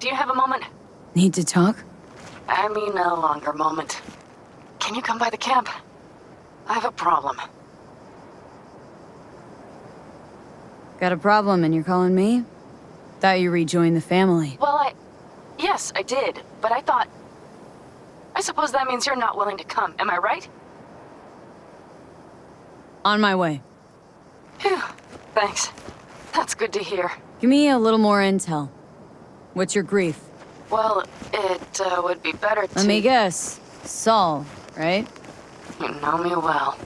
do you have a moment? Need to talk? I mean a longer moment. Can you come by the camp? I have a problem. Got a problem and you're calling me? Thought you rejoined the family. Well, yes, I did, but I thought... I suppose that means you're not willing to come, am I right? On my way. Phew, thanks. That's good to hear. Give me a little more intel. What's your grief? Well, it would be better to... Let me guess. Saul, right? You know me well.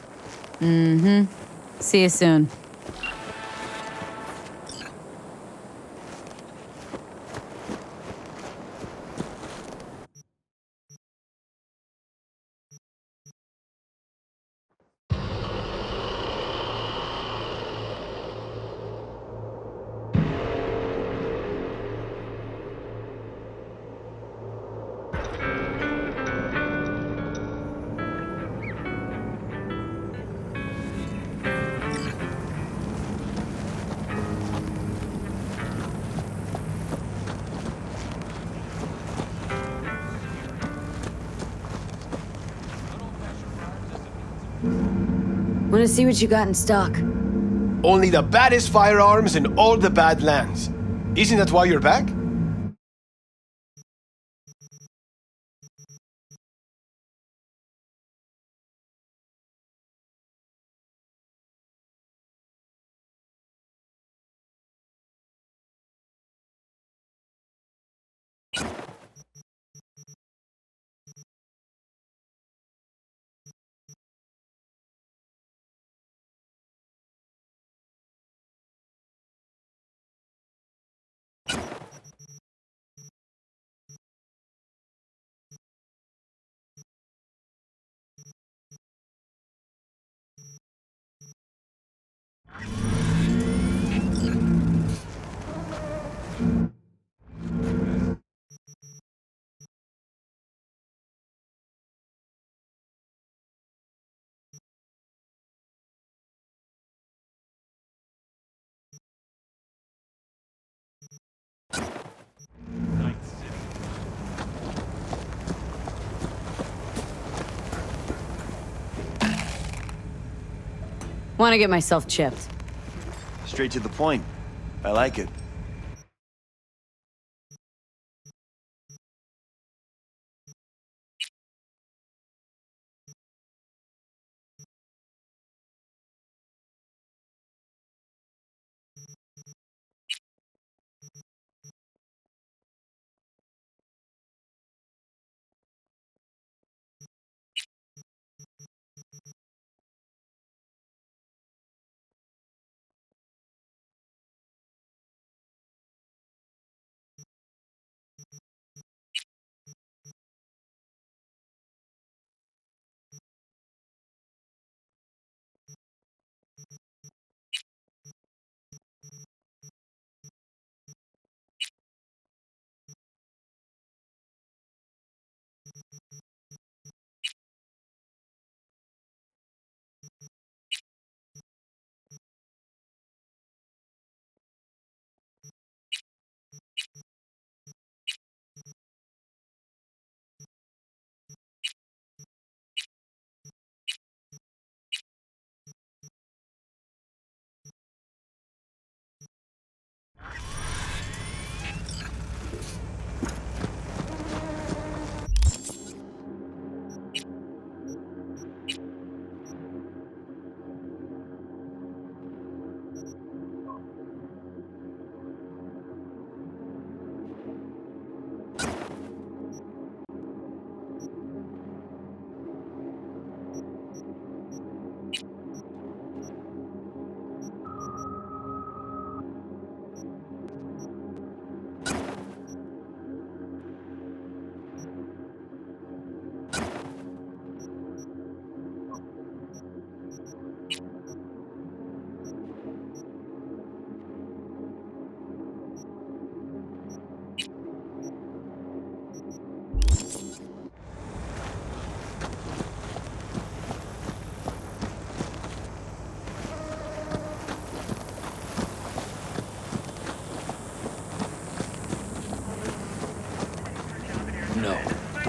Mm-hmm. See you soon. Want to see what you got in stock? Only the baddest firearms in all the Badlands. Isn't that why you're back? Want to get myself chipped. Straight to the point. I like it.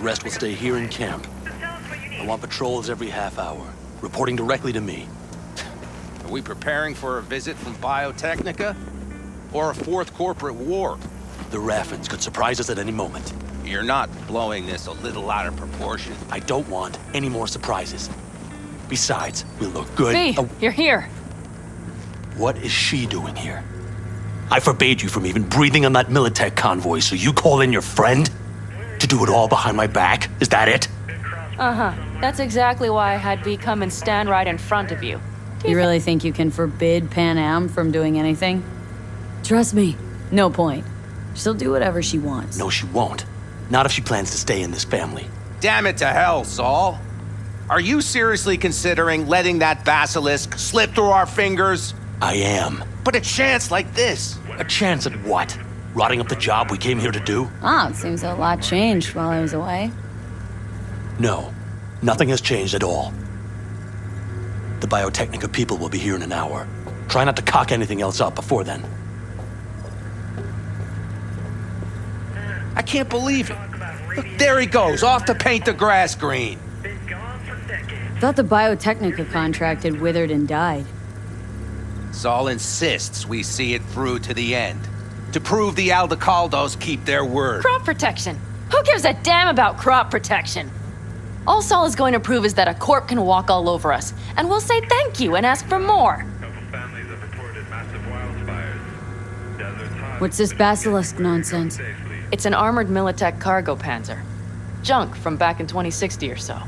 rest will stay here in camp. I want patrols every half hour, reporting directly to me. Are we preparing for a visit from Biotechnica? Or a fourth corporate war? The Raffins could surprise us at any moment. You're not blowing this a little out of proportion. I don't want any more surprises. Besides, we'll look good. V, you're here. What is she doing here? I forbade you from even breathing on that Militech convoy, so you call in your friend? To do it all behind my back? Is that it? Uh-huh. That's exactly why I had V come and stand right in front of you. You really think you can forbid Pan Am from doing anything? Trust me, no point. She'll do whatever she wants. No, she won't. Not if she plans to stay in this family. Damn it to hell, Saul. Are you seriously considering letting that basilisk slip through our fingers? I am. But a chance like this. A chance at what? Rotting up the job we came here to do? Ah, it seems a lot changed while I was away. No, nothing has changed at all. The Biotechnica people will be here in an hour. Try not to cock anything else up before then. I can't believe it. Look, there he goes, off to paint the grass green. Thought the Biotechnica contract had withered and died. Saul insists we see it through to the end. To prove the Aldecaldos keep their word. Crop protection. Who gives a damn about crop protection? All Saul is going to prove is that a corp can walk all over us, and we'll say thank you and ask for more. What's this basilisk nonsense? It's an armored Militech cargo panzer. Junk from back in 2060 or so.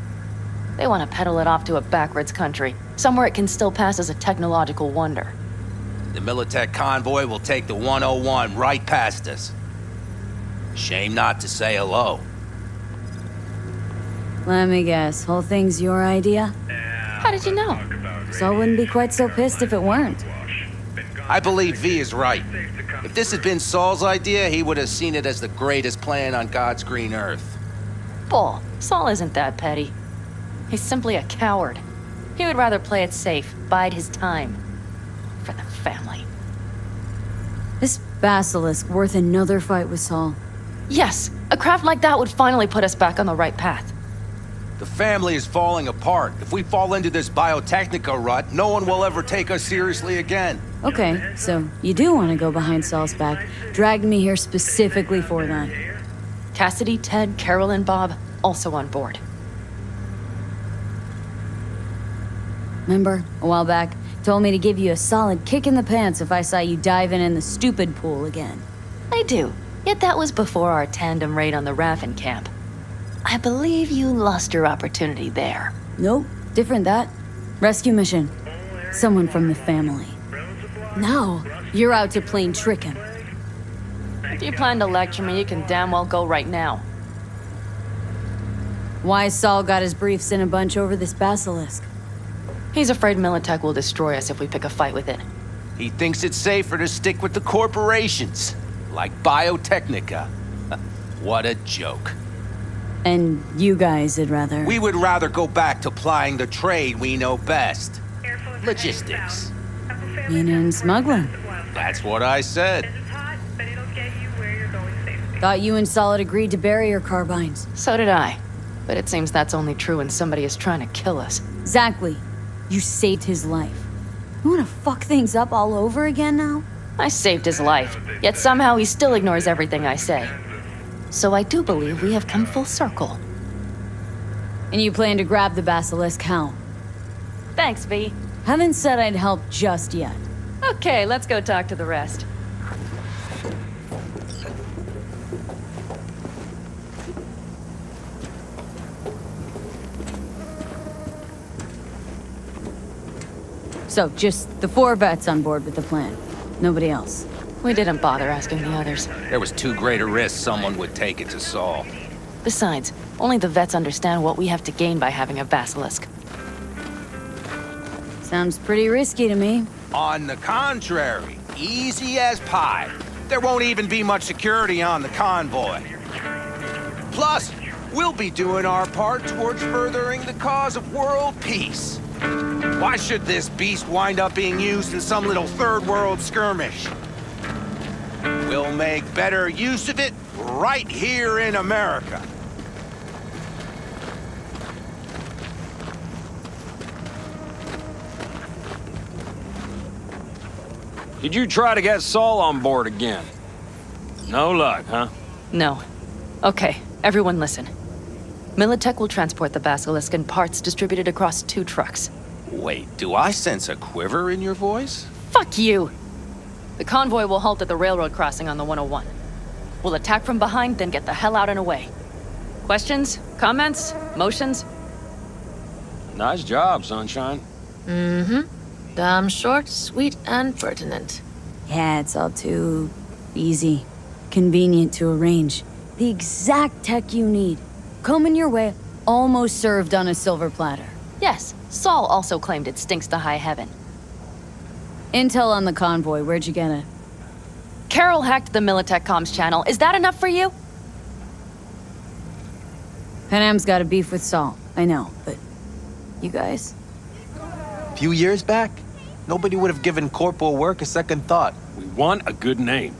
They want to peddle it off to a backwards country, somewhere it can still pass as a technological wonder. The Militech convoy will take the 101 right past us. Shame not to say hello. Let me guess, whole thing's your idea? How did you know? Saul wouldn't be quite so pissed if it weren't. I believe V is right. If this had been Saul's idea, he would have seen it as the greatest plan on God's green earth. Bull. Saul isn't that petty. He's simply a coward. He would rather play it safe, bide his time. For the family. This basilisk worth another fight with Saul. Yes, a craft like that would finally put us back on the right path. The family is falling apart. If we fall into this Biotechnica rut, no one will ever take us seriously again. Okay, so you do want to go behind Saul's back. Dragged me here specifically for that. Cassidy, Ted, Carol, and Bob also on board. Remember, a while back, told me to give you a solid kick in the pants if I saw you diving in the stupid pool again. I do, yet that was before our tandem raid on the Raffin camp. I believe you lost your opportunity there. Nope, different that. Rescue mission. Someone from the family. Now, you're out to plain trick him. If you plan to lecture me, you can damn well go right now. Why Saul got his briefs in a bunch over this basilisk? He's afraid Militech will destroy us if we pick a fight with it. He thinks it's safer to stick with the corporations, like Biotechnica. What a joke. And you guys would rather... We would rather go back to plying the trade we know best. Logistics. Meaning smuggling. That's what I said. Thought you and Saul had agreed to bury your carbines. So did I. But it seems that's only true when somebody is trying to kill us. Exactly. You saved his life. You wanna fuck things up all over again now? I saved his life, yet somehow he still ignores everything I say. So I do believe we have come full circle. And you plan to grab the basilisk how? Thanks, V. Haven't said I'd help just yet. Okay, let's go talk to the rest. So, just the 4 vets on board with the plan. Nobody else. We didn't bother asking the others. There was too great a risk someone would take it to Saul. Besides, only the vets understand what we have to gain by having a basilisk. Sounds pretty risky to me. On the contrary, easy as pie. There won't even be much security on the convoy. Plus, we'll be doing our part towards furthering the cause of world peace. Why should this beast wind up being used in some little third world skirmish? We'll make better use of it right here in America. Did you try to get Saul on board again? No luck, huh? No. Okay, everyone listen. Militech will transport the Basilisk in parts distributed across 2 trucks. Wait, do I sense a quiver in your voice? Fuck you! The convoy will halt at the railroad crossing on the 101. We'll attack from behind, then get the hell out and away. Questions? Comments? Motions? Nice job, Sunshine. Damn short, sweet, and pertinent. Yeah, it's all too easy. Convenient to arrange. The exact tech you need. Coming your way, almost served on a silver platter. Yes, Saul also claimed it stinks to high heaven. Intel on the convoy, where'd you get it? Carol hacked the Militech comms channel. Is that enough for you? Panam's got a beef with Saul, I know, but you guys? A few years back, nobody would have given corporal work a second thought. We want a good name.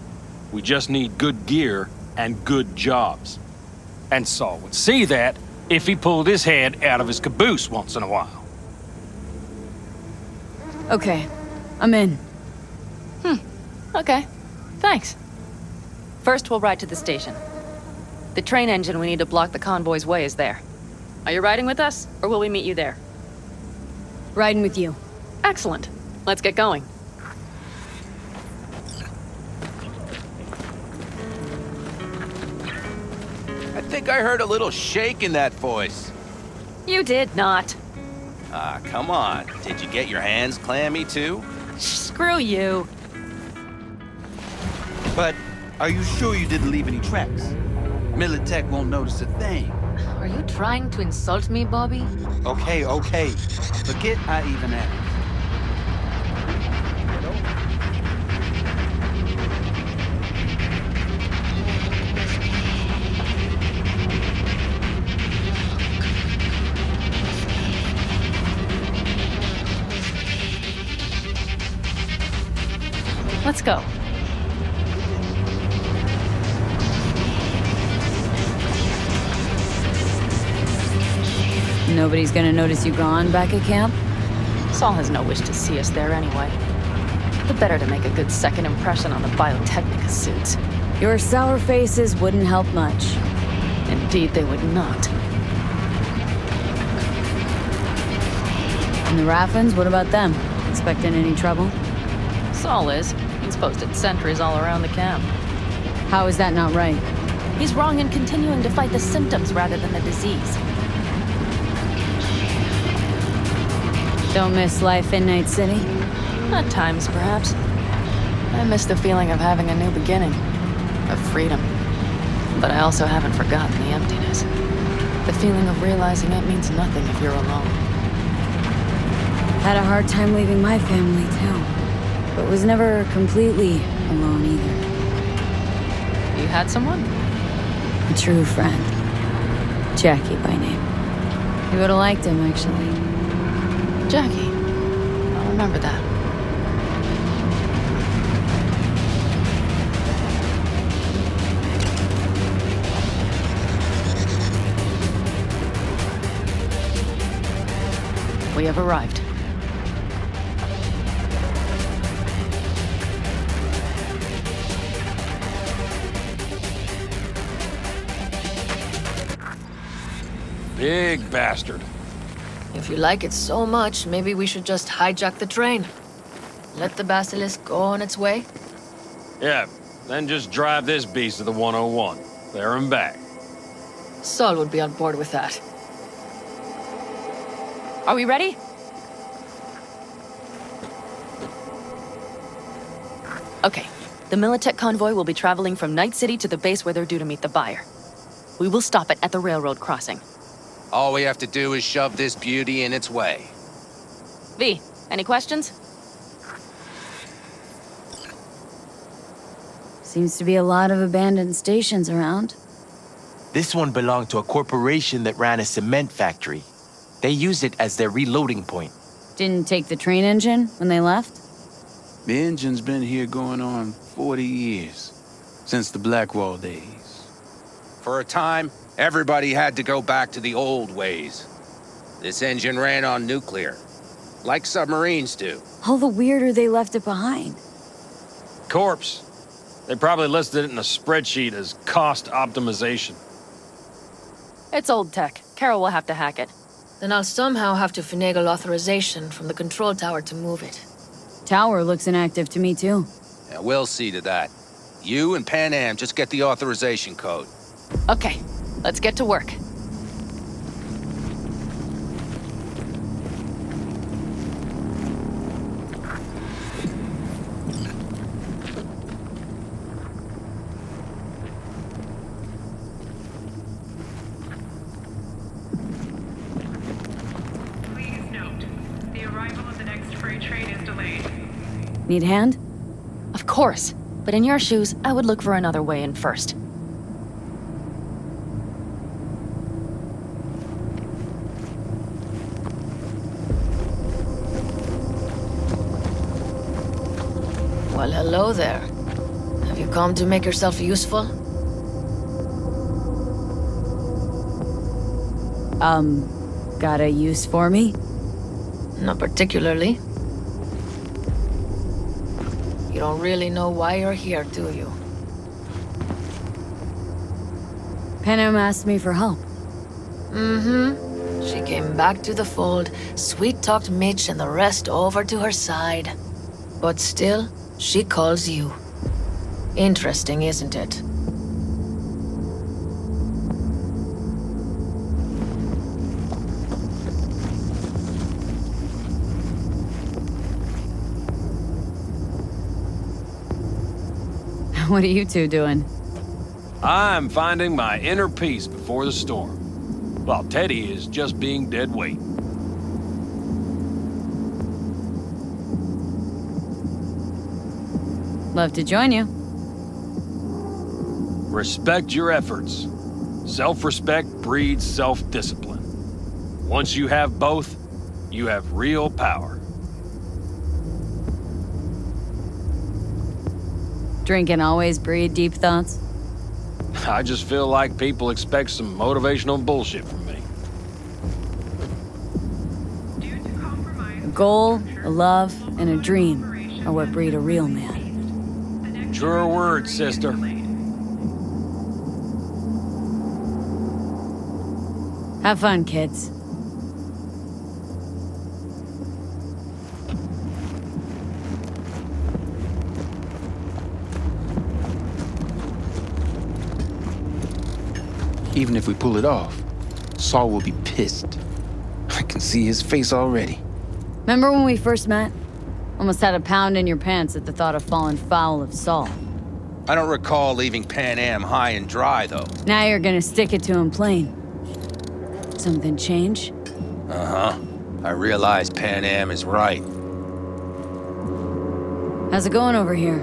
We just need good gear and good jobs. And Saul would see that if he pulled his head out of his caboose once in a while. Okay, I'm in. Okay, thanks. First, we'll ride to the station. The train engine we need to block the convoy's way is there. Are you riding with us, or will we meet you there? Riding with you. Excellent. Let's get going. I think I heard a little shake in that voice. You did not. Ah, come on. Did you get your hands clammy too? Screw you. But are you sure you didn't leave any tracks? Militech won't notice a thing. Are you trying to insult me, Bobby? Okay. Forget I even asked. Let's go. Nobody's gonna notice you gone back at camp? Saul has no wish to see us there anyway. The better to make a good second impression on the Biotechnica suits. Your sour faces wouldn't help much. Indeed, they would not. And the Raffins, what about them? Expecting any trouble? Saul is. He's posted sentries all around the camp. How is that not right? He's wrong in continuing to fight the symptoms rather than the disease. Don't miss life in Night City? At times, perhaps. I miss the feeling of having a new beginning, of freedom. But I also haven't forgotten the emptiness. The feeling of realizing it means nothing if you're alone. Had a hard time leaving my family, too. But was never completely alone either. You had someone? A true friend. Jackie by name. You would've liked him, actually. Jackie. I'll remember that. We have arrived. Big bastard. If you like it so much, maybe we should just hijack the train. Let the Basilisk go on its way. Yeah, then just drive this beast to the 101. There and back. Saul would be on board with that. Are we ready? Okay. The Militech convoy will be traveling from Night City to the base where they're due to meet the buyer. We will stop it at the railroad crossing. All we have to do is shove this beauty in its way. V, any questions? Seems to be a lot of abandoned stations around. This one belonged to a corporation that ran a cement factory. They used it as their reloading point. Didn't take the train engine when they left? The engine's been here going on 40 years. Since the Blackwall days. For a time, everybody had to go back to the old ways. This engine ran on nuclear, like submarines do. All the weirder they left it behind. corpse. They probably listed it in a spreadsheet as cost optimization. It's old tech. Carol will have to hack it. Then I'll somehow have to finagle authorization from the control tower to move it. Tower looks inactive to me, too. Yeah, we'll see to that. You and Pan Am just get the authorization code. Okay, let's get to work. Need a hand? Of course. But in your shoes, I would look for another way in first. Well, hello there. Have you come to make yourself useful? Got a use for me? Not particularly. You don't really know why you're here, do you? Panam asked me for help. Mm-hmm. She came back to the fold, sweet-talked Mitch and the rest over to her side. But still, she calls you. Interesting, isn't it? What are you two doing? I'm finding my inner peace before the storm, while Teddy is just being dead weight. Love to join you. Respect your efforts. Self-respect breeds self-discipline. Once you have both, you have real power. Drinking always breed deep thoughts? I just feel like people expect some motivational bullshit from me. A goal, a love, and a dream are what breed a real man. Truer words, sister. Have fun, kids. Even if we pull it off, Saul will be pissed. I can see his face already. Remember when we first met? Almost had a pound in your pants at the thought of falling foul of Saul. I don't recall leaving Pan Am high and dry, though. Now you're gonna stick it to him plain. Something change? Uh-huh. I realize Pan Am is right. How's it going over here?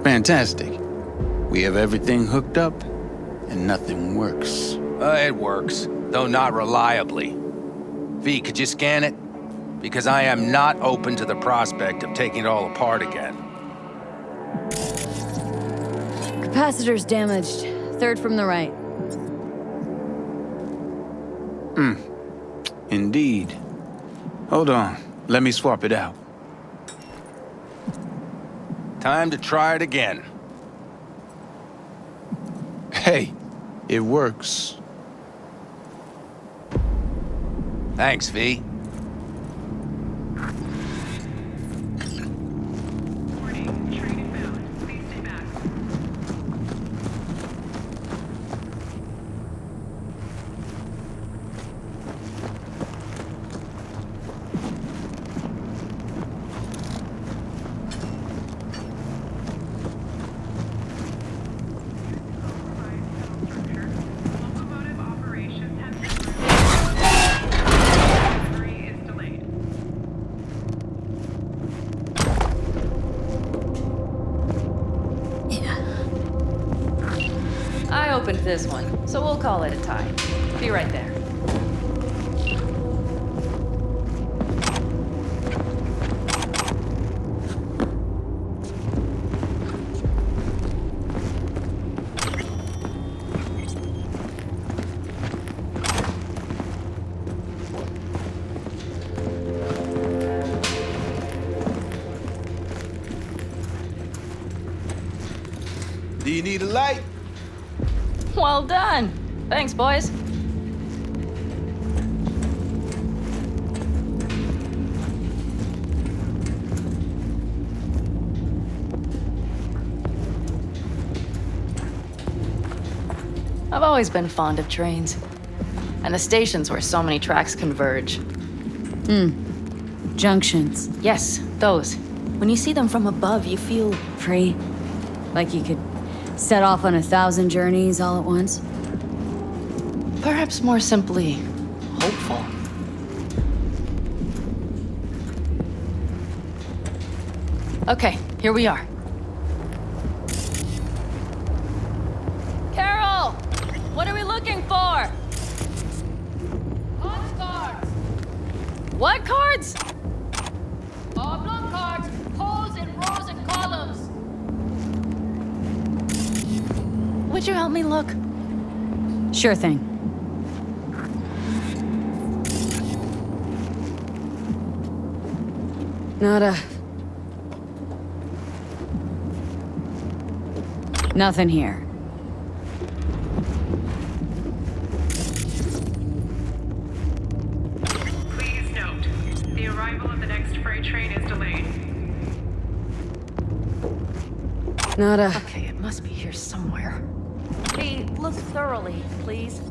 Fantastic. We have everything hooked up, and nothing works. It works, though not reliably. V, could you scan it? Because I am not open to the prospect of taking it all apart again. Capacitor's damaged. Third from the right. Indeed. Hold on. Let me swap it out. Time to try it again. Hey, it works. Thanks, V. I opened this one, so we'll call it a tie. Be right there. Do you need a light? Well done. Thanks, boys. I've always been fond of trains. And the stations where so many tracks converge. Junctions. Yes, those. When you see them from above, you feel Free. Like you could set off on 1,000 journeys all at once. perhaps more simply hopeful. Okay, here we are. Carol! What are we looking for? Odds cards. What cards? Oblong cards. Holes in rows and columns. Would you help me look? Sure thing. Nothing here. Please note, the arrival of the next freight train is delayed. Okay, it must be here somewhere. Hey, look thoroughly, please.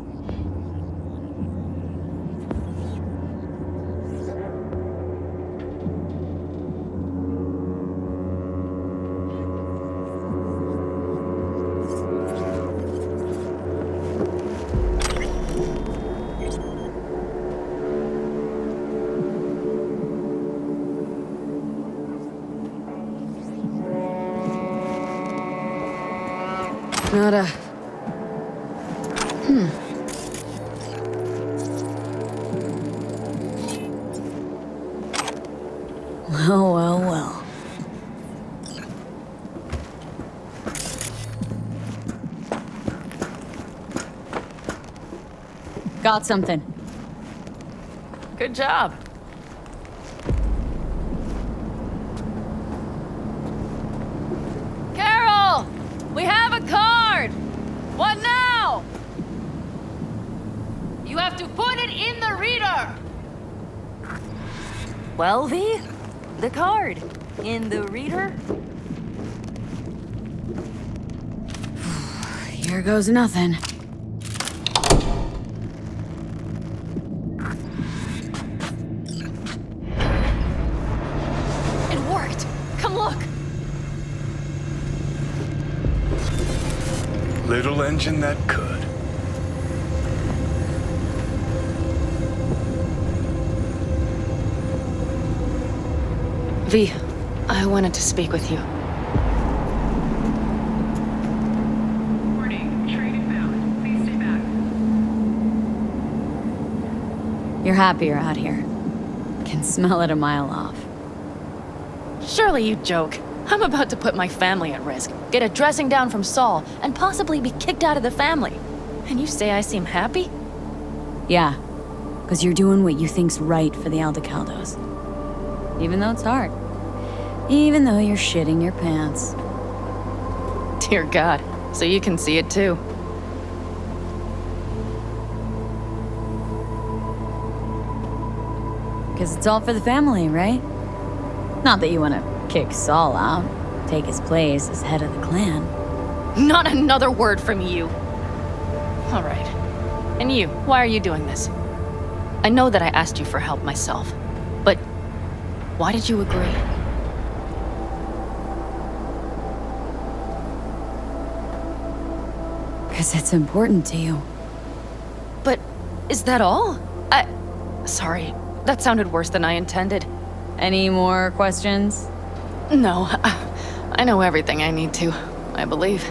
Well. Got something. Good job. Carol! We have a card! What now? You have to put it in the reader. Well, V? The card. In the reader? Here goes nothing. It worked. Come look. Little engine that could. V, I wanted to speak with you. Warning, train inbound. Please stay back. You're happier out here. Can smell it a mile off. Surely you joke. I'm about to put my family at risk, get a dressing down from Saul, and possibly be kicked out of the family. And you say I seem happy? Yeah, because you're doing what you think's right for the Aldecaldos. Even though it's hard. Even though you're shitting your pants. Dear God, so you can see it too. Because it's all for the family, right? Not that you want to kick Saul out, take his place as head of the clan. Not another word from you. All right. And you, why are you doing this? I know that I asked you for help myself, but why did you agree? Because it's important to you. But is that all? Sorry, that sounded worse than I intended. Any more questions? No, I know everything I need to, I believe.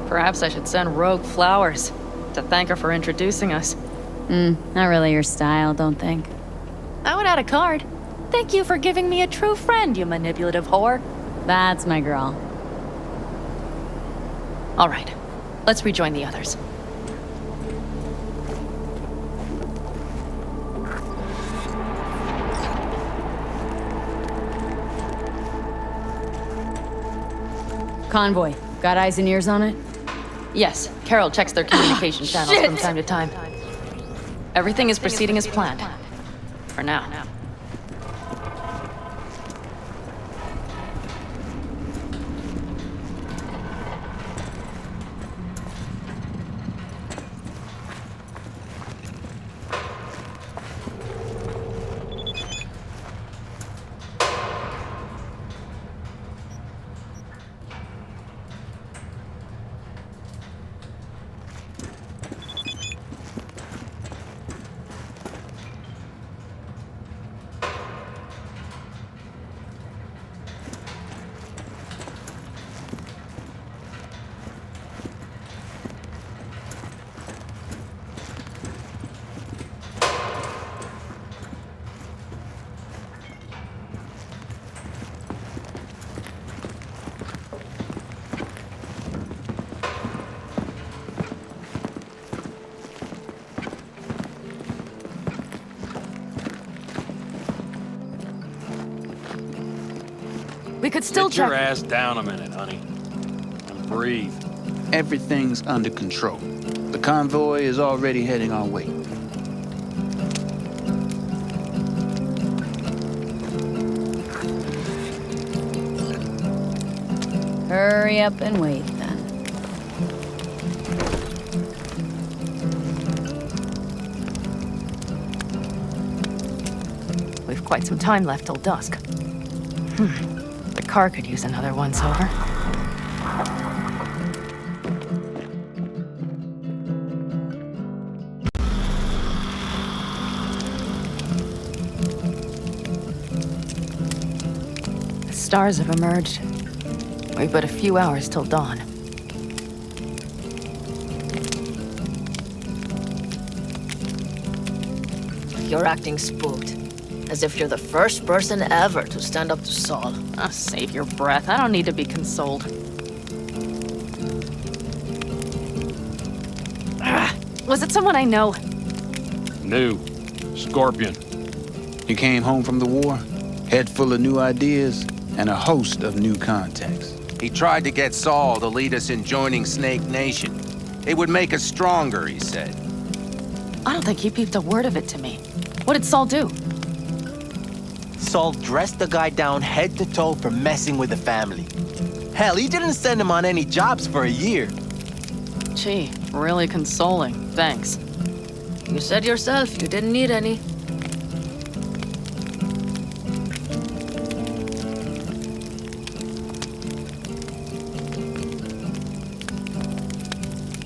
Perhaps I should send Rogue flowers to thank her for introducing us. Not really your style, don't think. I would add a card. Thank you for giving me a true friend, you manipulative whore. That's my girl. All right, let's rejoin the others. Convoy, Got eyes and ears on it? Yes, Carol checks their communication channels from time to time. Everything is proceeding as planned. For now. We could still Get your check. ass down a minute, honey. And breathe. Everything's under control. The convoy is already heading our way. Hurry up and wait, then. We've quite some time left till dusk. The car could use another once-over. The stars have emerged. We've but a few hours till dawn. You're acting spooked. As if you're the first person ever to stand up to Saul. Oh, save your breath. I don't need to be consoled. Was it someone I know? New. Scorpion. You came home from the war, head full of new ideas, and a host of new contacts. He tried to get Saul to lead us in joining Snake Nation. It would make us stronger, he said. I don't think he peeped a word of it to me. What did Saul do? Saul dressed the guy down head to toe for messing with the family. Hell, he didn't send him on any jobs for a year. Gee, really consoling. Thanks. You said yourself you didn't need any.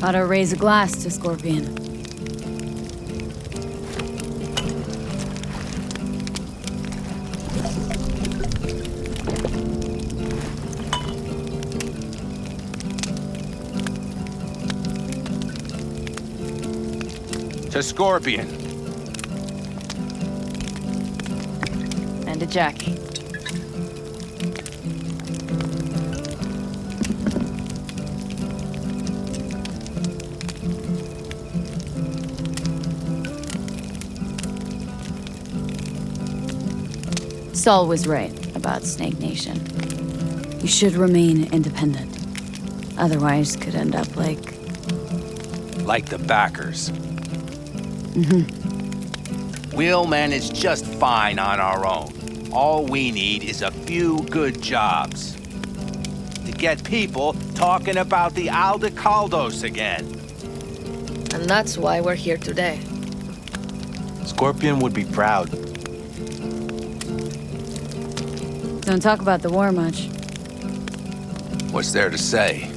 Ought to raise a glass to Scorpion. To Scorpion. And to Jackie. Saul was right about Snake Nation. You should remain independent. Otherwise, could end up like the backers. Mm-hmm. We'll manage just fine on our own. All we need is a few good jobs. To get people talking about the Aldecaldos again. And that's why we're here today. Scorpion would be proud. Don't talk about the war much. What's there to say?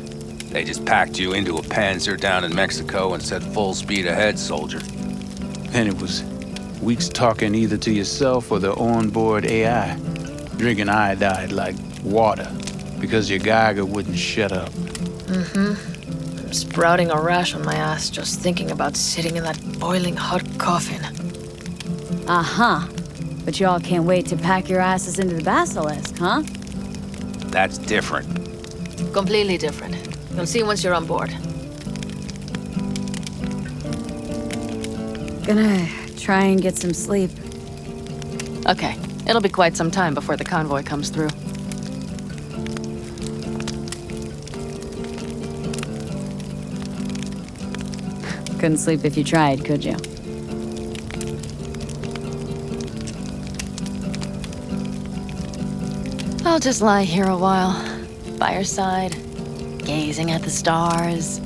They just packed you into a Panzer down in Mexico and said full speed ahead, soldier. Then it was weeks talking either to yourself or the onboard AI, drinking iodide like water because your Geiger wouldn't shut up. I'm sprouting a rash on my ass just thinking about sitting in that boiling hot coffin. Uh-huh. But y'all can't wait to pack your asses into the Basilisk, huh? That's different. Completely different. You'll see once you're on board. Gonna try and get some sleep. Okay, it'll be quite some time before the convoy comes through. couldn't sleep if you tried, could you? I'll just lie here a while, by your side, gazing at the stars.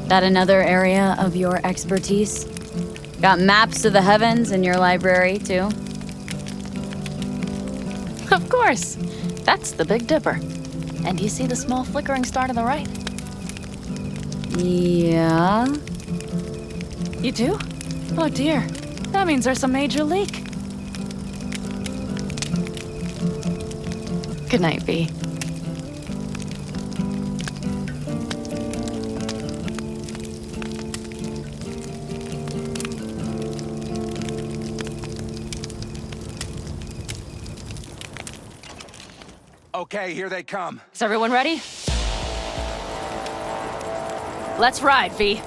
That another area of your expertise? Got maps of the heavens in your library, too? Of course. That's the Big Dipper. And you see the small flickering star to the right? Yeah. You do? Oh dear. That means there's a major leak. Good night, V. Okay, here they come. Is everyone ready? Let's ride, V.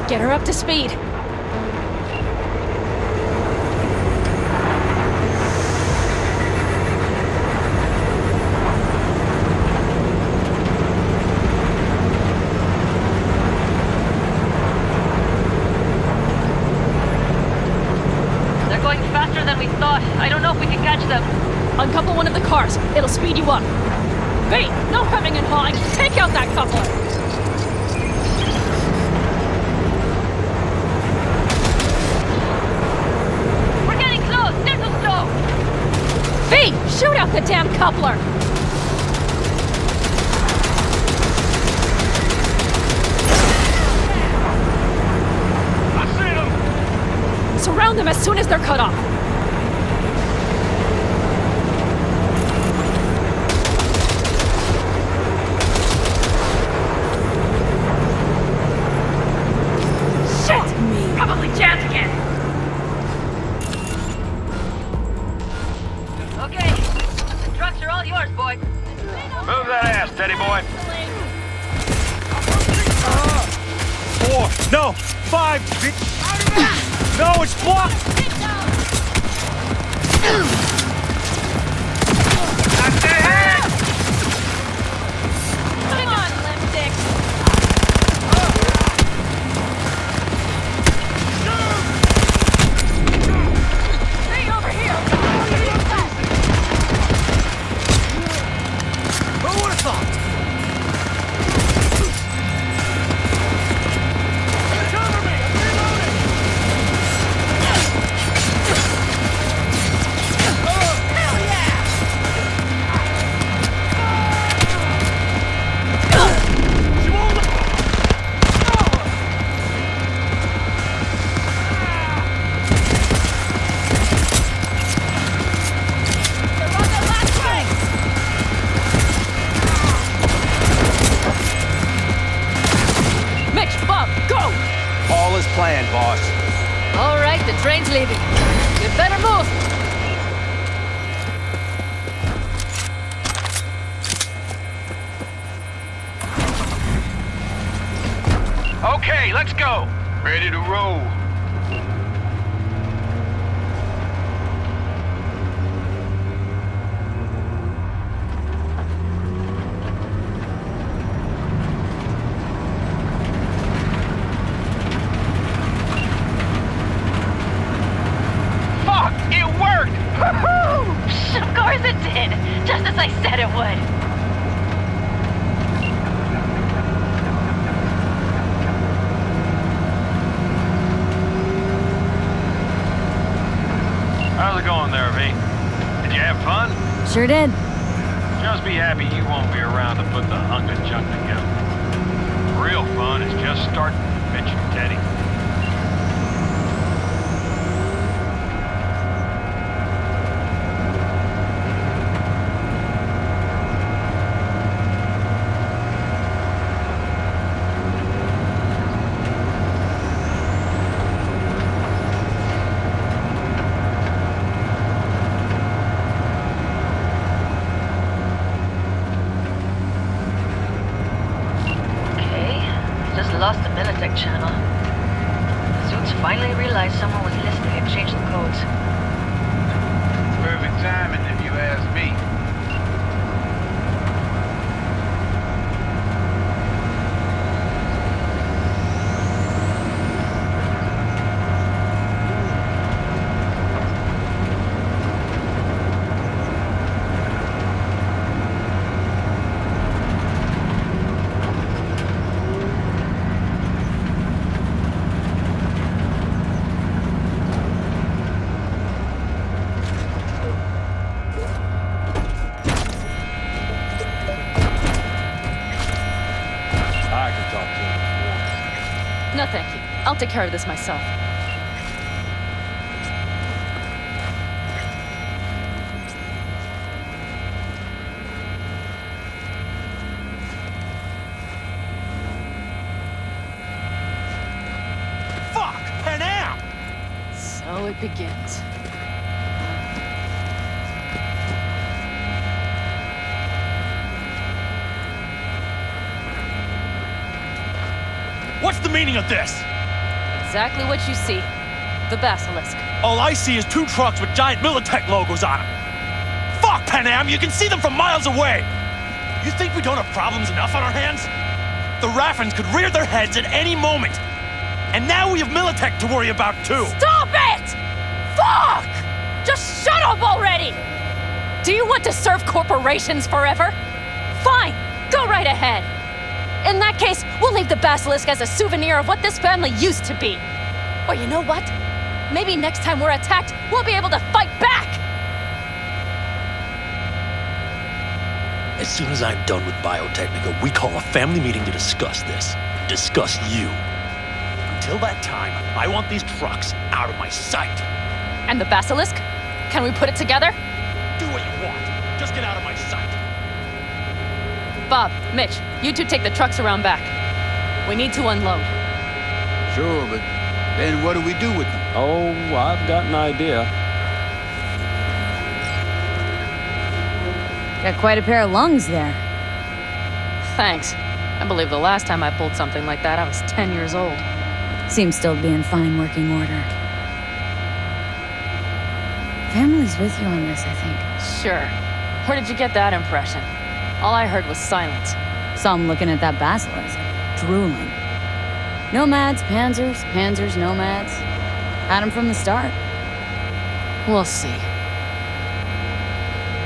Get her up to speed. They're going faster than we thought. I don't know if we can catch them. Uncouple one of the cars. It'll speed you up. V, no hemming and hawing. Take out that coupler. V, shoot out the damn coupler! I see them! Surround them as soon as they're cut off. Shit! Probably jammed again. Trucks are all yours, boy. Move that ass, Teddy boy. 4, no, 5. No, it's blocked. That's the head. Come on, lipstick. Stay over here. Who would have thought? Cover me! I'm reloading! Hell yeah! They're on their last break. Mitch, Bob, go! All is planned, boss. All right, the train's leaving. You better move. Okay, let's go. Ready to roll. Fuck! It worked! Of course it did! Just as I said it would. How's it going there, V? Did you have fun? Sure did. Just be happy you won't be around to put the hunk of junk together. Real fun is just starting, Mitch and Teddy. Lost the Militech channel. Suits finally realized someone was listening and changed the codes. Perfect timing, if you ask me. No, thank you. I'll take care of this myself. Fuck! Panam! So it begins. What's the meaning of this? Exactly what you see. The Basilisk. All I see is 2 trucks with giant Militech logos on them. Fuck, Panam! You can see them from miles away! You think we don't have problems enough on our hands? The Raffens could rear their heads at any moment. And now we have Militech to worry about, too. Stop it! Fuck! Just shut up already! Do you want to serve corporations forever? Fine, go right ahead. In that case, we'll leave the Basilisk as a souvenir of what this family used to be. Or you know what? Maybe next time we're attacked, we'll be able to fight back! As soon as I'm done with Biotechnica, we call a family meeting to discuss this. Discuss you. Until that time, I want these trucks out of my sight. And the Basilisk? Can we put it together? Do what you want. Just get out of my sight. Bob, Mitch, you two take the trucks around back. We need to unload. Sure, but then what do we do with them? Oh, I've got an idea. Got quite a pair of lungs there. Thanks. I believe the last time I pulled something like that, I was 10 years old. Seems still to be in fine working order. Family's with you on this, I think. Sure. Where did you get that impression? All I heard was silence. Saw him looking at that basilisk, drooling. Nomads, panzers, panzers, nomads. Had him from the start. We'll see.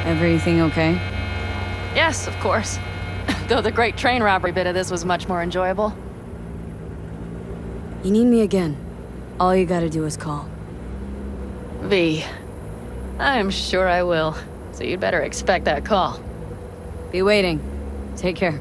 Everything okay? Yes, of course. Though the great train robbery bit of this was much more enjoyable. You need me again. All you gotta do is call. V. I'm sure I will. So you'd better expect that call. Be waiting. Take care.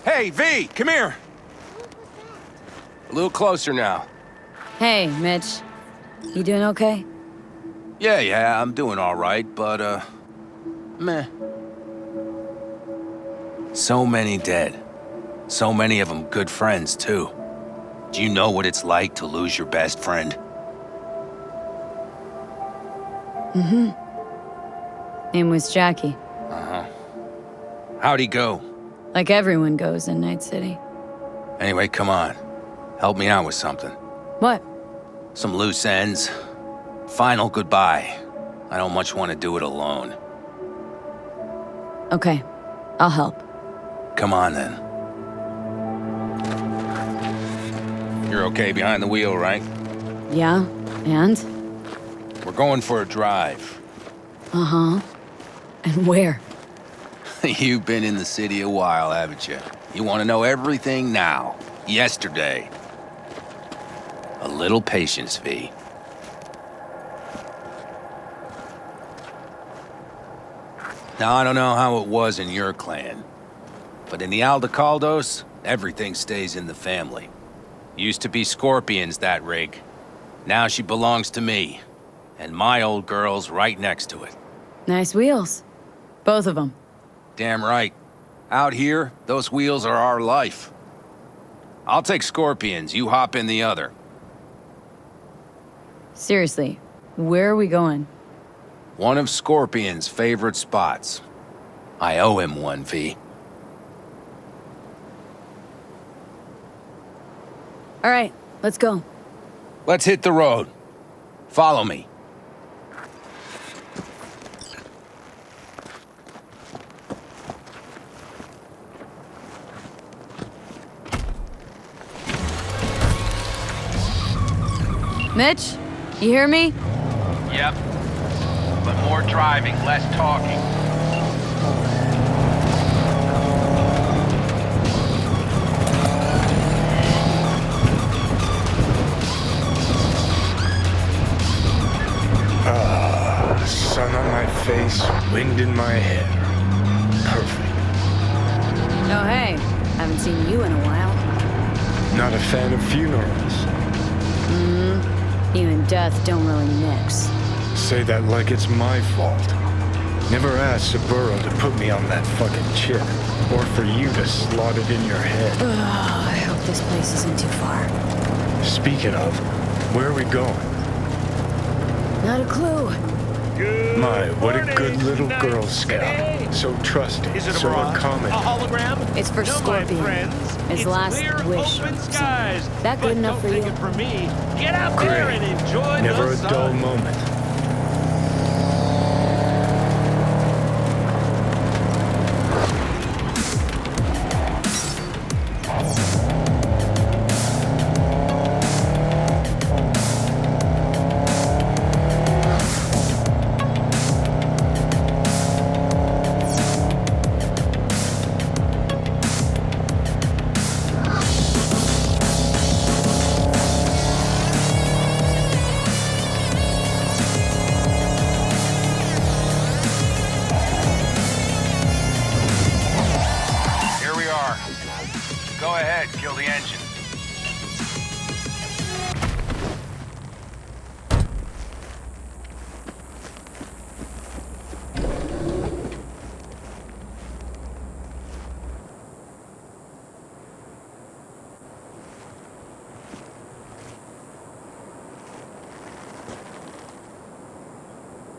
Hey, V, come here. A little closer now. Hey, Mitch. You doing okay? Yeah, I'm doing all right, but, meh. So many dead. So many of them good friends, too. Do you know what it's like to lose your best friend? Mm-hmm. Name was Jackie. Uh-huh. How'd he go? Like everyone goes in Night City. Anyway, come on. Help me out with something. What? Some loose ends. Final goodbye. I don't much want to do it alone. Okay, I'll help. Come on, then. You're okay behind the wheel, right? Yeah, and? We're going for a drive. Uh-huh. And where? You've been in the city a while, haven't you? You want to know everything now. Yesterday. A little patience, V. Now, I don't know how it was in your clan, but in the Aldecaldos, everything stays in the family. Used to be Scorpion's, that rig. Now she belongs to me, and my old girl's right next to it. Nice wheels. Both of them. Damn right. Out here, those wheels are our life. I'll take Scorpion's, you hop in the other. Seriously, where are we going? One of Scorpion's favorite spots. I owe him one, V. All right, let's go. Let's hit the road. Follow me. Mitch, you hear me? Yep. But more driving, less talking. Sun on my face, wind in my hair. Perfect. Oh, hey. Haven't seen you in a while. Not a fan of funerals. You and death don't really mix. Say that like it's my fault. Never asked Saburo to put me on that fucking chip, or for you to slot it in your head. I hope this place isn't too far. Speaking of, where are we going? Not a clue. My, what a good little Girl Scout. So trusting, so accommodating. It's for Scorpion. His last wish. That good enough for you? Get out there and enjoy. Never a dull moment.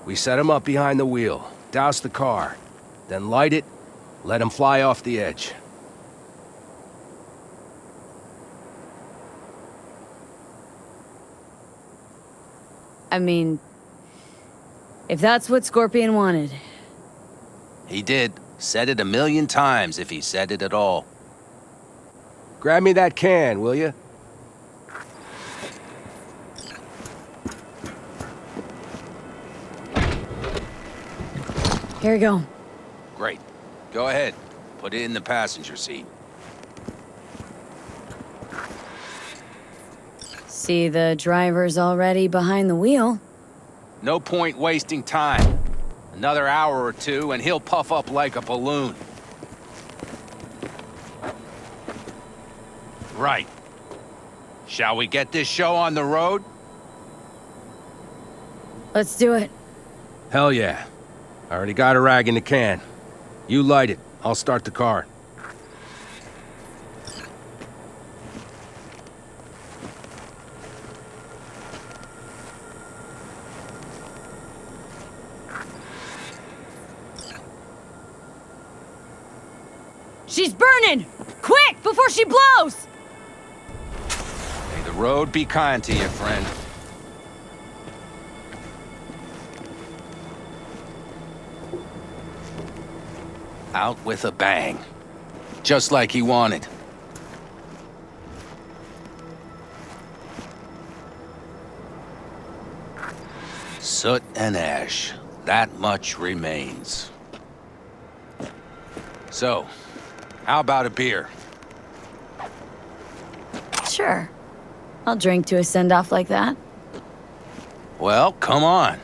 We set him up behind the wheel, douse the car, then light it, let him fly off the edge. I mean, if that's what Scorpion wanted. He did. Said it 1,000,000 times if he said it at all. Grab me that can, will you? Here we go. Great. Go ahead. Put it in the passenger seat. See, the driver's already behind the wheel. No point wasting time. Another hour or two and he'll puff up like a balloon. Right. Shall we get this show on the road? Let's do it. Hell yeah. I already got a rag in the can. You light it. I'll start the car. She's burning! Quick, before she blows! May the road be kind to you, friend. Out with a bang. Just like he wanted. Soot and ash. That much remains. So, how about a beer? Sure. I'll drink to a send-off like that. Well, come on.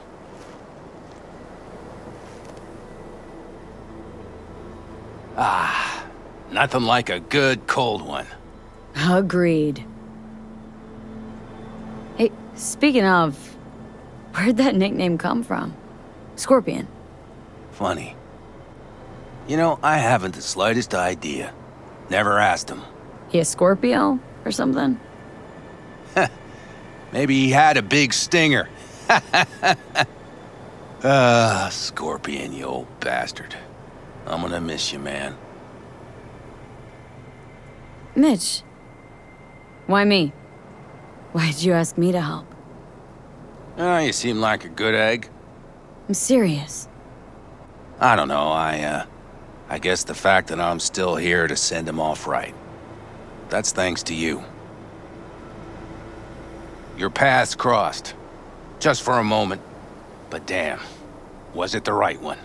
Ah, nothing like a good cold one. Agreed. Hey, speaking of, where'd that nickname come from? Scorpion. Funny. You know, I haven't the slightest idea. Never asked him. He a Scorpio or something? Maybe he had a big stinger. Scorpion, you old bastard. I'm gonna miss you, man. Mitch. Why me? Why'd you ask me to help? You seem like a good egg. I'm serious. I don't know, I guess the fact that I'm still here to send him off right. That's thanks to you. Your paths crossed. Just for a moment. But damn, was it the right one?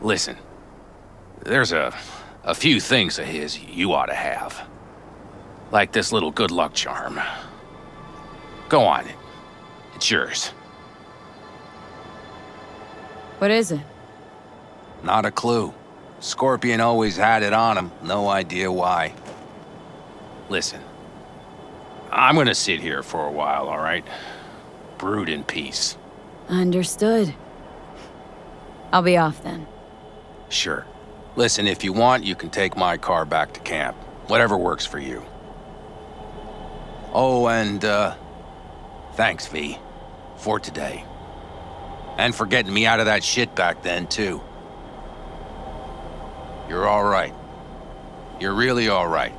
Listen, there's a few things of his you ought to have. Like this little good luck charm. Go on, it's yours. What is it? Not a clue. Scorpion always had it on him, no idea why. Listen, I'm gonna sit here for a while, all right? Brood in peace. Understood. I'll be off then. Sure. Listen, if you want, you can take my car back to camp. Whatever works for you. Oh, and, thanks, V, for today. And for getting me out of that shit back then, too. You're all right. You're really all right.